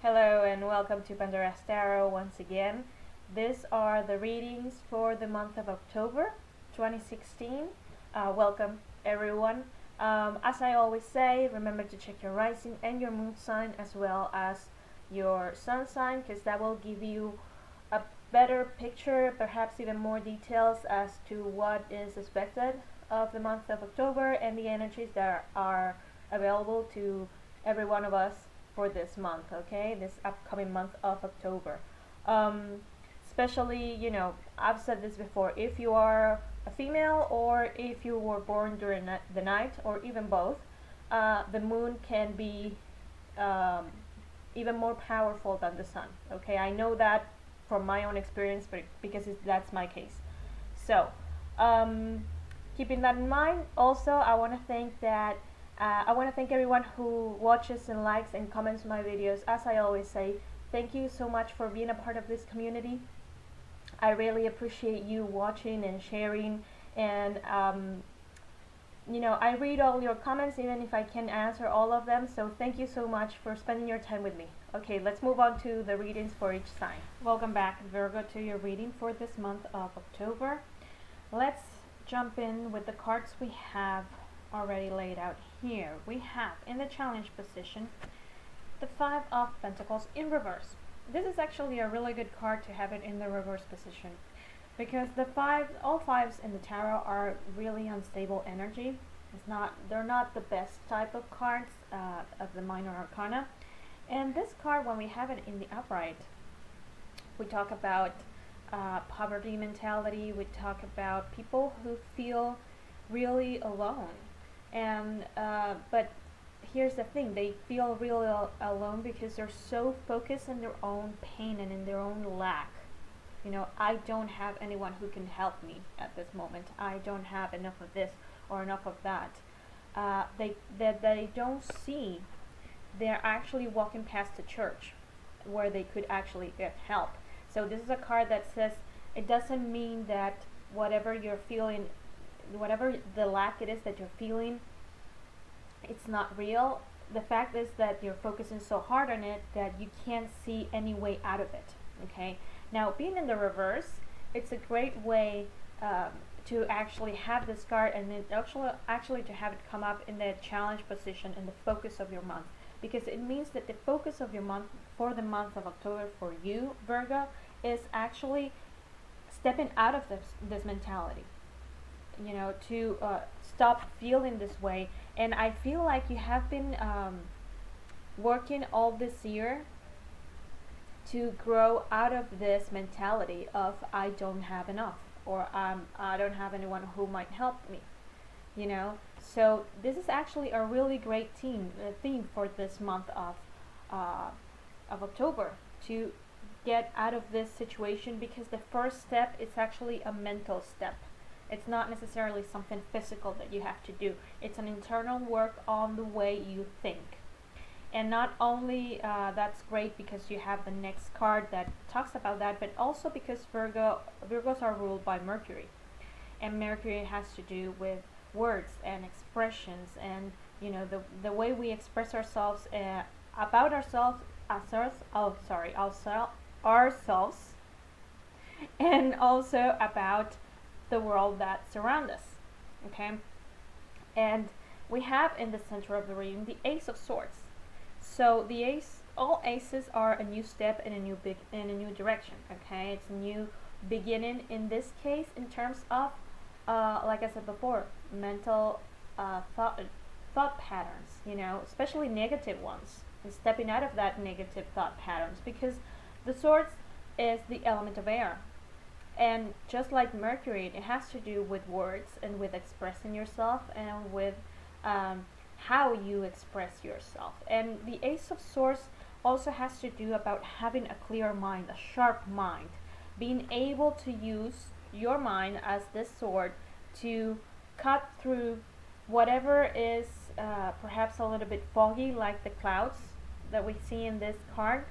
Hello and welcome to Pandora Tarot once again. These are the readings for the month of October 2016. Welcome everyone. As I always say, remember to check your rising and your moon sign as well as your sun sign, because that will give you a better picture, perhaps even more details as to what is expected of the month of October and the energies that are available to every one of us for this month, okay, this upcoming month of October. Especially, I've said this before, if you are a female or if you were born during the night or even both, the moon can be even more powerful than the sun, okay. I know that from my own experience, but because that's my case. So keeping that in mind, also I want to thank everyone who watches and likes and comments my videos. As I always say, thank you so much for being a part of this community. I really appreciate you watching and sharing, and I read all your comments even if I can't answer all of them, so thank you so much for spending your time with me. Okay, let's move on to the readings for each sign. Welcome back, Virgo, to your reading for this month of October. Let's jump in with the cards we have already laid out here. We have in the challenge position the Five of Pentacles in reverse. This is actually a really good card to have it in the reverse position, because all fives in the tarot are really unstable energy. They're not the best type of cards of the minor arcana. And this card, when we have it in the upright, we talk about poverty mentality. We talk about people who feel really alone. And but here's the thing, they feel really alone because they're so focused on their own pain and in their own lack. I don't have anyone who can help me at this moment. I don't have enough of this or enough of that. They don't see they're actually walking past the church where they could actually get help. So this is a card that says it doesn't mean that whatever you're feeling, whatever the lack it is that you're feeling, it's not real. The fact is that you're focusing so hard on it that you can't see any way out of it. Okay, now being in the reverse, it's a great way to actually have this card, and then actually to have it come up in the challenge position in the focus of your month, because it means that the focus of your month for the month of October for you, Virgo, is actually stepping out of this mentality, to stop feeling this way. And I feel like you have been working all this year to grow out of this mentality of I don't have enough, or I don't have anyone who might help me, so this is actually a really great theme for this month of October, to get out of this situation, because the first step is actually a mental step. It's not necessarily something physical that you have to do. It's an internal work on the way you think. And not only that's great because you have the next card that talks about that, but also because Virgos are ruled by Mercury. And Mercury has to do with words and expressions, and the way we express ourselves about ourselves, and also about the world that surrounds us. Okay, and we have in the center of the reading the Ace of Swords. So all aces are a new step in a new direction. Okay, it's a new beginning in this case in terms of like I said before, mental thought patterns, especially negative ones, and stepping out of that negative thought patterns, because the swords is the element of air. And just like Mercury, it has to do with words and with expressing yourself and with how you express yourself. And the Ace of Swords also has to do about having a clear mind, a sharp mind, being able to use your mind as this sword to cut through whatever is perhaps a little bit foggy, like the clouds that we see in this card.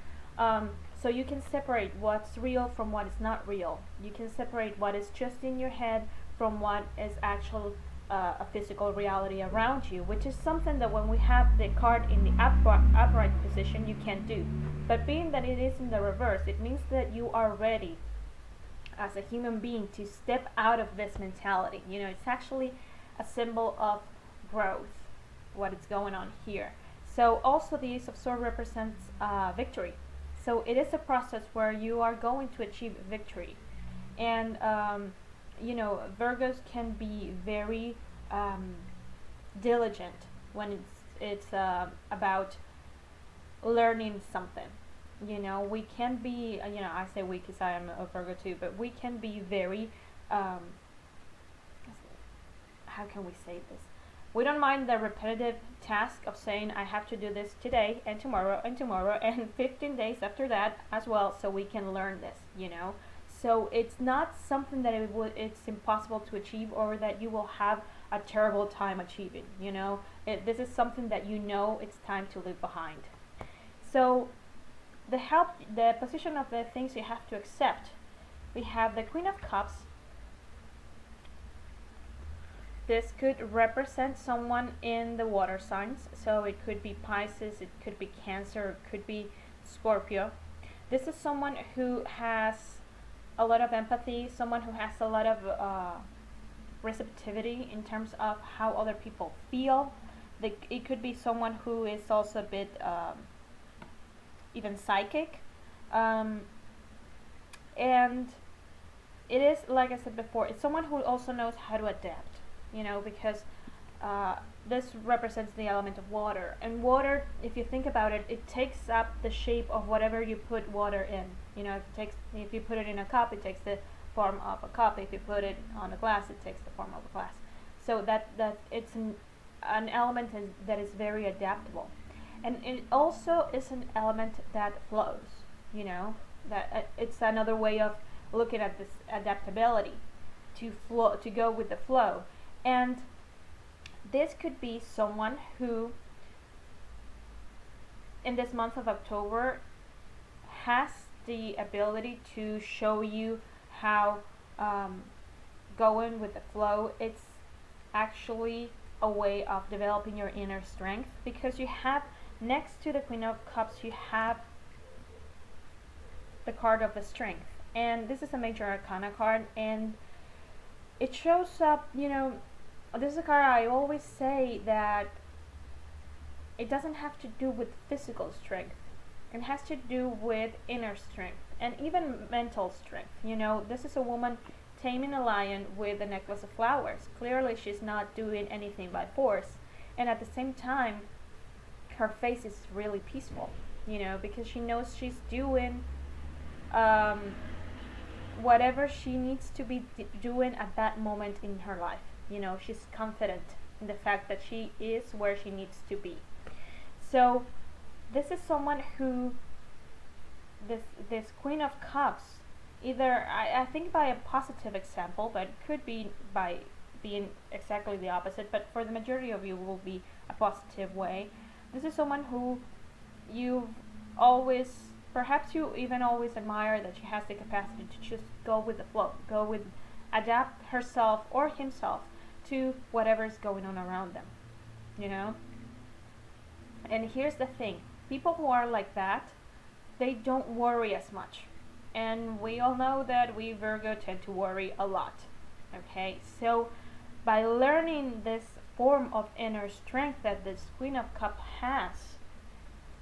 So you can separate what's real from what is not real. You can separate what is just in your head from what is actual a physical reality around you, which is something that when we have the card in the upright position, you can't do. But being that it is in the reverse, it means that you are ready as a human being to step out of this mentality. You know, it's actually a symbol of growth, what is going on here. So also the Ace of Swords represents victory. So it is a process where you are going to achieve victory. And you know, Virgos can be very diligent when it's about learning something. You know, we can be, you know, I say we because I am a Virgo too, but we can be very, how can we say this? We don't mind the repetitive task of saying I have to do this today and tomorrow and 15 days after that as well, so we can learn this, you know. So it's not something that it's impossible to achieve or that you will have a terrible time achieving, you know. This is something that you know it's time to leave behind. So the position of the things you have to accept. We have the Queen of Cups. This could represent someone in the water signs, so it could be Pisces, it could be Cancer, it could be Scorpio. This is someone who has a lot of empathy, someone who has a lot of receptivity in terms of how other people feel. It could be someone who is also a bit even psychic, and it is, like I said before, it's someone who also knows how to adapt. You know, because this represents the element of water, and water, if you think about it, it takes up the shape of whatever you put water in. You know, if you put it in a cup, it takes the form of a cup. If you put it on a glass, it takes the form of a glass. So that it's an element that is very adaptable, and it also is an element that flows. You know, that it's another way of looking at this adaptability, to go with the flow. And this could be someone who, in this month of October, has the ability to show you how going with the flow, it's actually a way of developing your inner strength, because you have, next to the Queen of Cups, you have the card of the Strength. And this is a major arcana card, and it shows up, you know, this is a card I always say that it doesn't have to do with physical strength. It has to do with inner strength and even mental strength. You know, this is a woman taming a lion with a necklace of flowers. Clearly she's not doing anything by force. And at the same time, her face is really peaceful, you know, because she knows she's doing whatever she needs to be doing at that moment in her life. You know, she's confident in the fact that she is where she needs to be. So this is someone who, this Queen of Cups, either I think by a positive example, but it could be by being exactly the opposite, but for the majority of you will be a positive way. This is someone who you've always, perhaps you even always admire, that she has the capacity to just go with the flow, adapt herself or himself to whatever is going on around them, you know. And here's the thing, people who are like that, they don't worry as much, and we all know that we Virgo tend to worry a lot. Okay, so by learning this form of inner strength that this Queen of Cups has,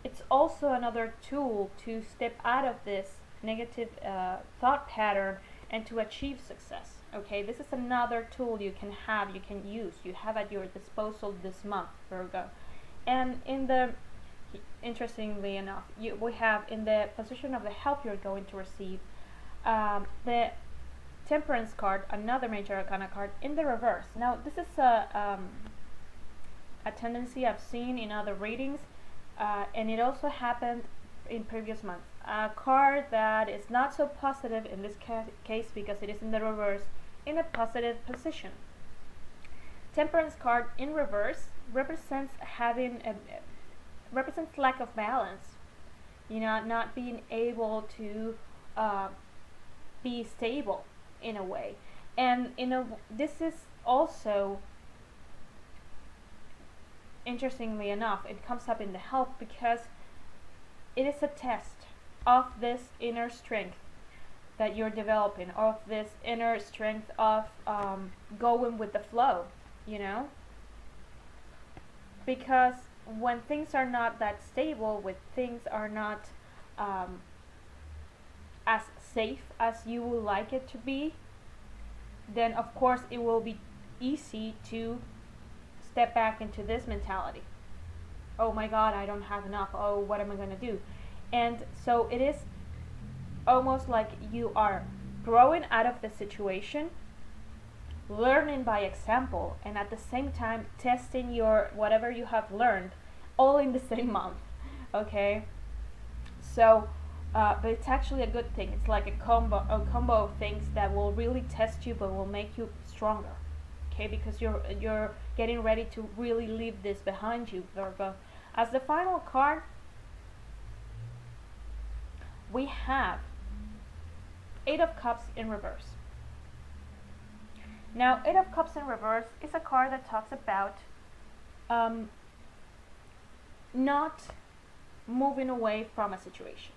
it's also another tool to step out of this negative thought pattern and to achieve success. Okay, this is another tool you can use, you have at your disposal this month, Virgo. And interestingly enough, we have in the position of the help you're going to receive, the Temperance card, another major arcana card, in the reverse. Now this is a tendency I've seen in other readings, and it also happened in previous months. A card that is not so positive in this case because it is in the reverse, in a positive position. Temperance card in reverse represents represents lack of balance. You know, not being able to be stable in a way, and this is also interestingly enough, it comes up in the health because it is a test of this inner strength that you're developing, of this inner strength of going with the flow, you know? Because when things are not that stable, when things are not as safe as you would like it to be, then of course it will be easy to step back into this mentality. Oh my God, I don't have enough. Oh, what am I going to do? And so it is almost like you are growing out of the situation, learning by example, and at the same time testing your whatever you have learned all in the same month. Okay? So but it's actually a good thing. It's like a combo of things that will really test you but will make you stronger. Okay, because you're getting ready to really leave this behind you, Virgo. As the final card, we have Eight of Cups in reverse. Now, Eight of Cups in reverse is a card that talks about not moving away from a situation,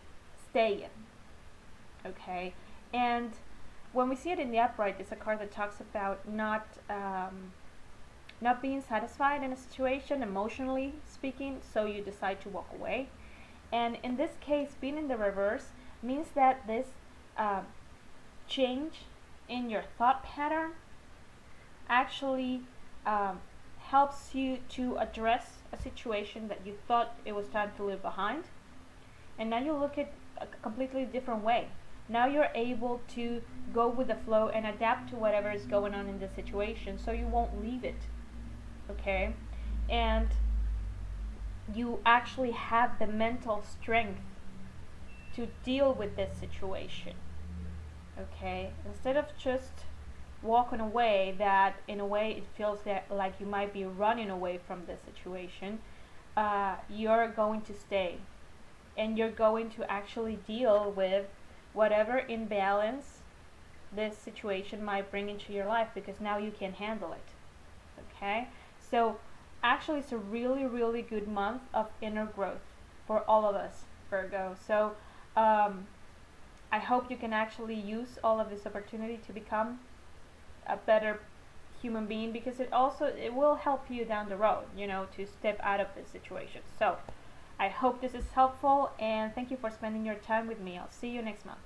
staying. Okay, and when we see it in the upright, it's a card that talks about not being satisfied in a situation, emotionally speaking, so you decide to walk away. And in this case, being in the reverse means that this change in your thought pattern actually helps you to address a situation that you thought it was time to leave behind, and now you look at a completely different way. Now you're able to go with the flow and adapt to whatever is going on in the situation, so you won't leave it. Okay? And you actually have the mental strength to deal with this situation. Okay? Instead of just walking away, that in a way it feels that like you might be running away from the situation, you're going to stay, and you're going to actually deal with whatever imbalance this situation might bring into your life, because now you can handle it. Okay, so actually it's a really, really good month of inner growth for all of us, Virgo. So I hope you can actually use all of this opportunity to become a better human being, because it will help you down the road, you know, to step out of this situation. So I hope this is helpful, and thank you for spending your time with me. I'll see you next month.